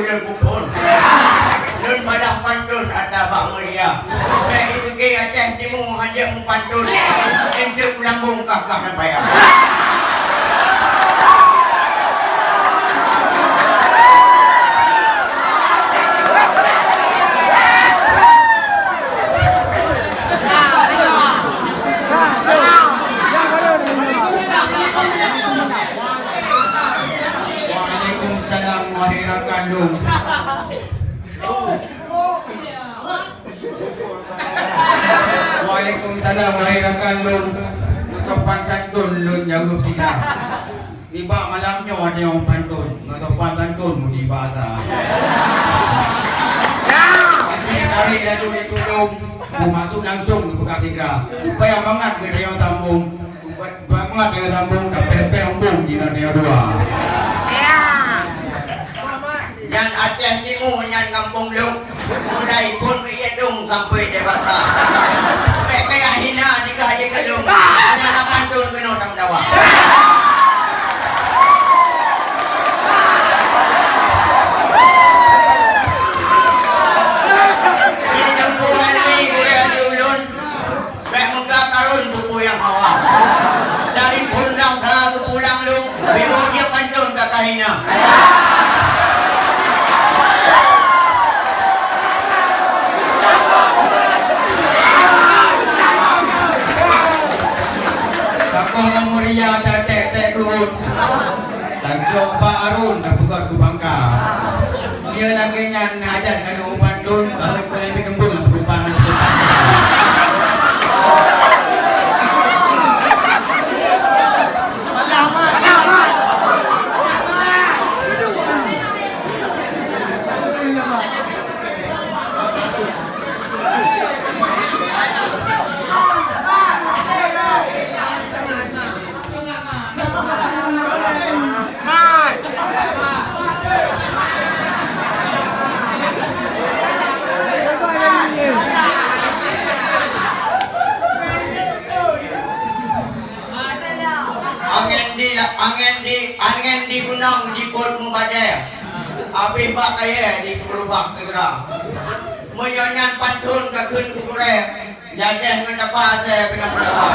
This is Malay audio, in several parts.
lun bukun. Lun balang pantun ada Bang Mulia. Saya itu ke Aceh Timur hanya pantun. Ente pulang bongkak dan bayar. Waalaikumsalam wahai rakan lun. Sopan santun lun jawab sila. Tiba malamnya ada yang pantun. Sopan santun mudi bahasa. Tarik lalu di tulung. Masuk langsung ke Pekat Tigra. Supaya mangat kita yang sambung. Mangat yang sambung tak pepe umbung di Nadia 2. Yang Aceh Timur yang kampung Luk mulai pun Iadung sampai Dewata. Mereka yang hina di Haji Kelung yang nak pantun kena tanggung Dia jempuran ni boleh ada ulun. Baik muka karun buku yang awal. Dari pundang ke pulang Lung, biru dia pantun kakak hina. Kakak Muria dan tek-tek turun. Tanjung Pak Arun dah buka tu bangka. Dia lagi nyan hajat kalau pantun kalau kau yang berkembang lah perubahan. Angin di gunung di pot mubadai. Habis bak kaya di perubah segera. Menyanyian pantun ke kun kukure. Jadeh mendapat saya kena berapa.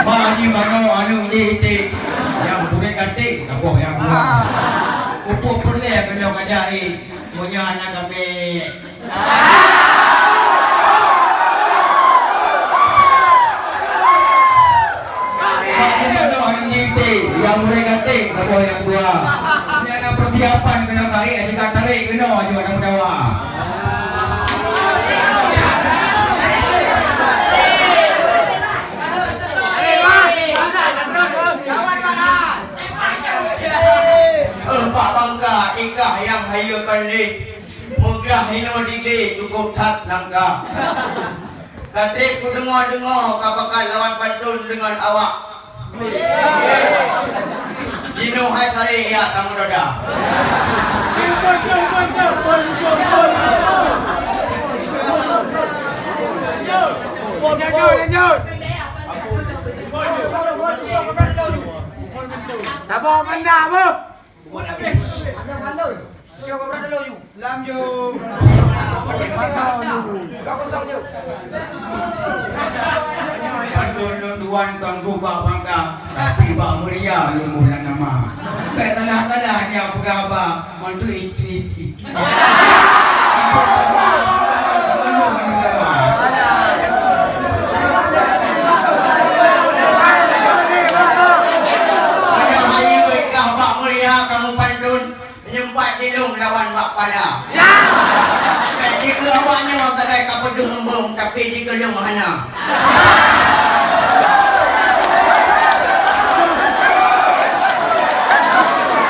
Mari mana anu jiti yang boleh katik apa yang buat. Upuk perleh kena kajai. Punya anak kami. Yang boleh katik apa yang buat. Ini ada persiapan kena kait ada tarik kena juga ada mendawa. Pak bangga ikah yang hayukan ni. Mugrah hino digli cukup tak langkah. Katik ku dengar-dengar kapakal lawan pantun dengan awak. Dino hai sari ya kamu doda. Lanjut. Tak apa benda apa? Cuba berada dulu. Lanjut. Pantun tuan tuan rubah bangka. Tapi Bak Muria lumbuh dan nama. Baik tanah-tanah ni apa khabar? Mantu itu. Nyempat dilung lawan Bak Pala. Ya. Jika awaknya masalah kapal hembung tapi digelung hana.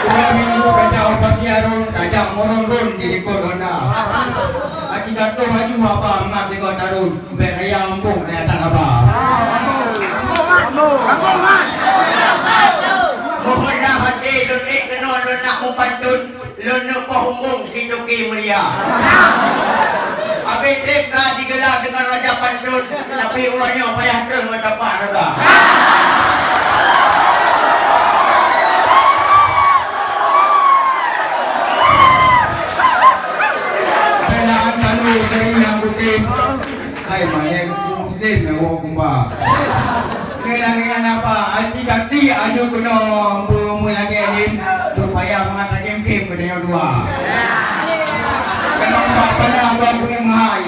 Dua minggu kata Orpasi Arun, kajak morong-run di rekod Honda. Haji Dato' Haju apa emak tengok Darun. Baik raya ambung, raya tak apa. Mohonlah hati lunik kena lunak mupantun. Lunak pahumbung si Tuki Mulia. Habis teka digelar dengan Raja Pantun. Tapi orangnya payah terus mendapat rada. Muslim na huwag kumba. Kailangan na pa, at sikati, ayo ko no, bumula kailin, supaya mga takim-kim ko na yung dua. Kanang ba pala, huwag ko yung mahay.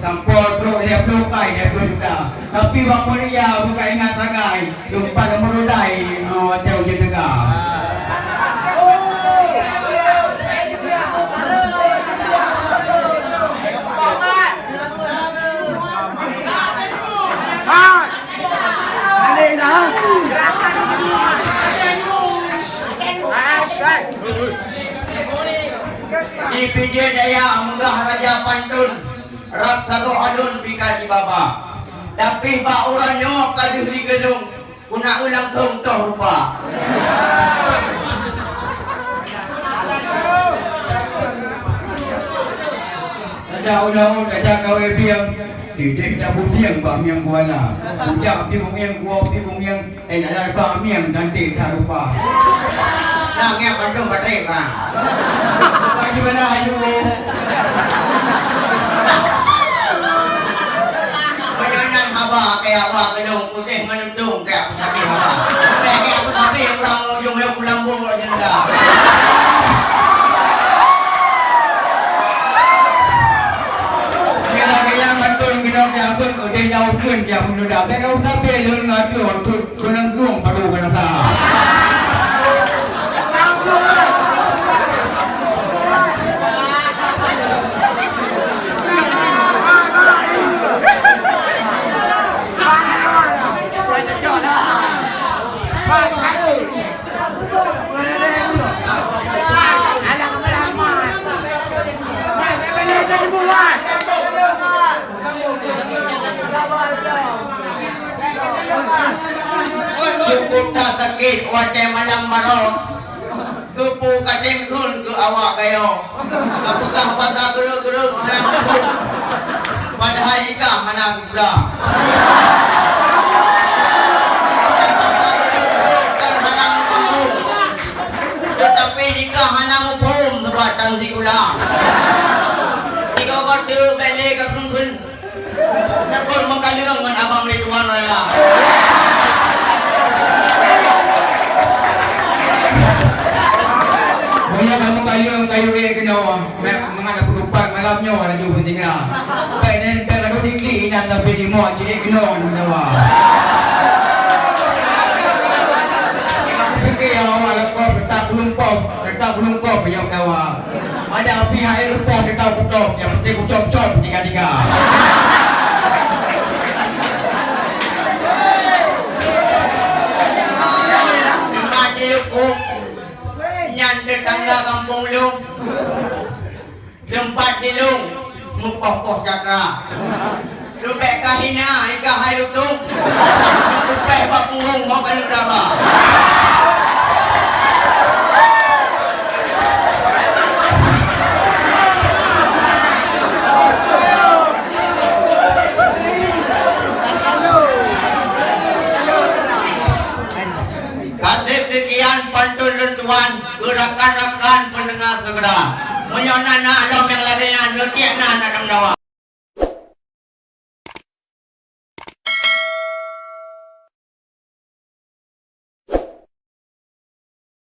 Tampol, bro, leplo kay, leplo juga. Tapi wag mo niya, huwag ka ingat agay, yung pala mo ruday, ataw dyan juga. Ipidya daya munggah Raja Pantun Rap satu alun bika di baba tapi baurannya kaduh di gedung kuna ulang toh rupa Raja ulang Raja kawe biang tidak tak budiang bang yang kuala ujak pibung yang gua pibung yang ada bang yang cantik tak rupa Nang yang Bandung baterai bang Bagi mana ayu Menyonan haba kayak awak gedung putih menudung kayak aku sabi haba kayak aku sabi pulang ujung yang pulang bumur jenda Kaya matun ginong kaya pun udah jauh pun kaya pun udah kayak aku sabi lun ngatu kunang dung padu kena ta Cukup tak sakit wajah malam marah Tupu katim kun ke awak kayo Apakah pasal geruk-geruk hanang pun Padahal ikah hanang gula Tetapi nikah hanang upum sebatan si gula Jika kata balik ke kun Nakul mengkaliang dengan abang Ridwan Raya Banyak kamu kayu kena mengadap penumpang malamnya ada juga penting lah. Penen pera dikli dan tapi di mau jadi kena nawa. Aku fikir yang awak lekor tak belum kop yang nawa. Ada pihak Eropah kita putok yang penting ucap-ucap tiga-tiga. Mati lukup. Nyan tetangga kampung lu tempat di lu mupoh-poh cakra lu bek kahina ika hai lu tu lu bek papungung mau kan berapa Kasih sekian pantun lentuan gerakan-gerakan pendengar segera menyonan alam yang lainnya nutian anak dawa